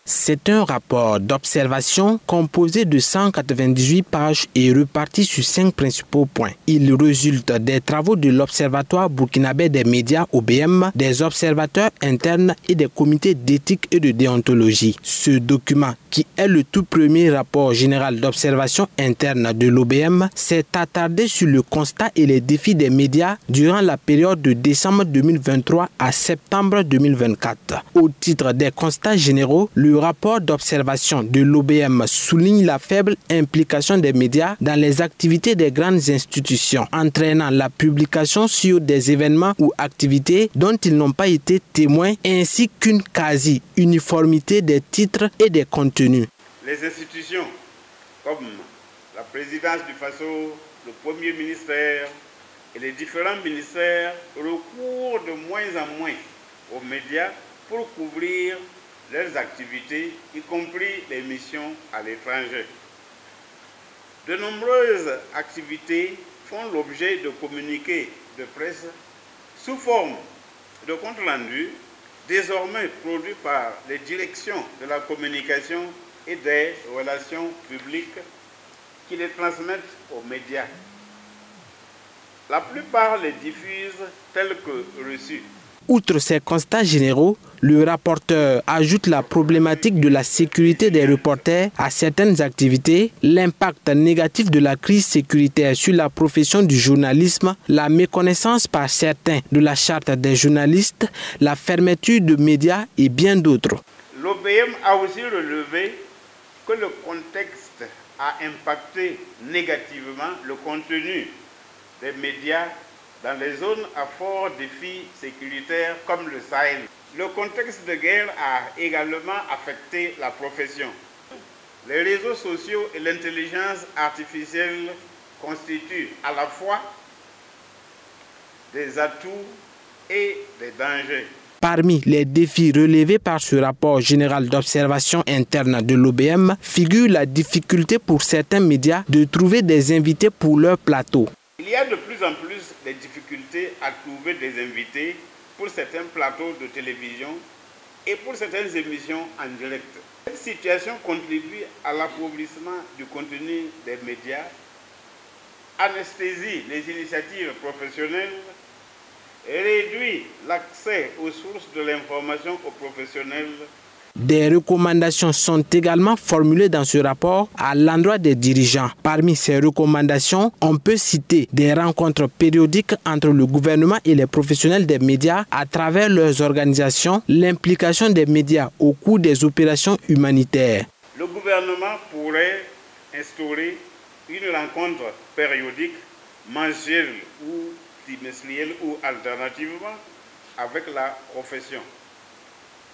C'est un rapport d'observation composé de 198 pages et réparti sur 5 principaux points. Il résulte des travaux de l'Observatoire burkinabé des médias OBM, des observateurs internes et des comités d'éthique et de déontologie. Ce document, qui est le tout premier rapport général d'observation interne de l'OBM, s'est attardé sur le constat et les défis des médias durant la période de décembre 2023 à septembre 2024. Au titre des constats généraux, le rapport d'observation de l'OBM souligne la faible implication des médias dans les activités des grandes institutions, entraînant la publication sur des événements ou activités dont ils n'ont pas été témoins, ainsi qu'une quasi-uniformité des titres et des contenus. Les institutions comme la présidence du FASO, le premier ministère et les différents ministères recourent de moins en moins aux médias pour couvrir leurs activités, y compris les missions à l'étranger. De nombreuses activités font l'objet de communiqués de presse sous forme de comptes rendus, désormais produits par les directions de la communication et des relations publiques qui les transmettent aux médias. La plupart les diffusent tels que reçus. Outre ces constats généraux, le rapporteur ajoute la problématique de la sécurité des reporters à certaines activités, l'impact négatif de la crise sécuritaire sur la profession du journalisme, la méconnaissance par certains de la charte des journalistes, la fermeture de médias et bien d'autres. L'OBM a aussi relevé que le contexte a impacté négativement le contenu des médias dans les zones à fort défi sécuritaire comme le Sahel. Le contexte de guerre a également affecté la profession. Les réseaux sociaux et l'intelligence artificielle constituent à la fois des atouts et des dangers. Parmi les défis relevés par ce rapport général d'observation interne de l'OBM figure la difficulté pour certains médias de trouver des invités pour leur plateau. Il y a de plus en plus de difficultés à trouver des invités pour certains plateaux de télévision et pour certaines émissions en direct. Cette situation contribue à l'appauvrissement du contenu des médias, anesthésie les initiatives professionnelles et réduit l'accès aux sources de l'information aux professionnels. Des recommandations sont également formulées dans ce rapport à l'endroit des dirigeants. Parmi ces recommandations, on peut citer des rencontres périodiques entre le gouvernement et les professionnels des médias à travers leurs organisations, l'implication des médias au cours des opérations humanitaires. Le gouvernement pourrait instaurer une rencontre périodique, mensuelle ou trimestrielle ou alternativement avec la profession.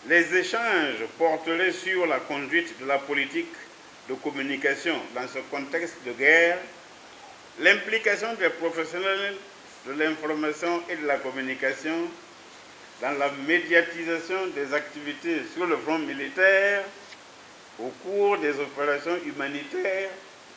Les échanges porteraient sur la conduite de la politique de communication dans ce contexte de guerre, l'implication des professionnels de l'information et de la communication dans la médiatisation des activités sur le front militaire au cours des opérations humanitaires.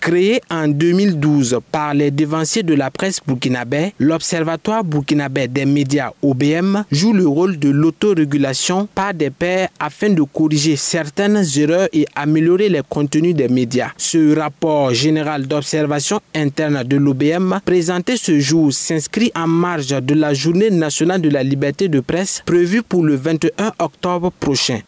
Créé en 2012 par les devanciers de la presse burkinabé, l'Observatoire burkinabé des médias OBM joue le rôle de l'autorégulation par des pairs afin de corriger certaines erreurs et améliorer les contenus des médias. Ce rapport général d'observation interne de l'OBM présenté ce jour s'inscrit en marge de la Journée nationale de la liberté de presse prévue pour le 21 octobre prochain.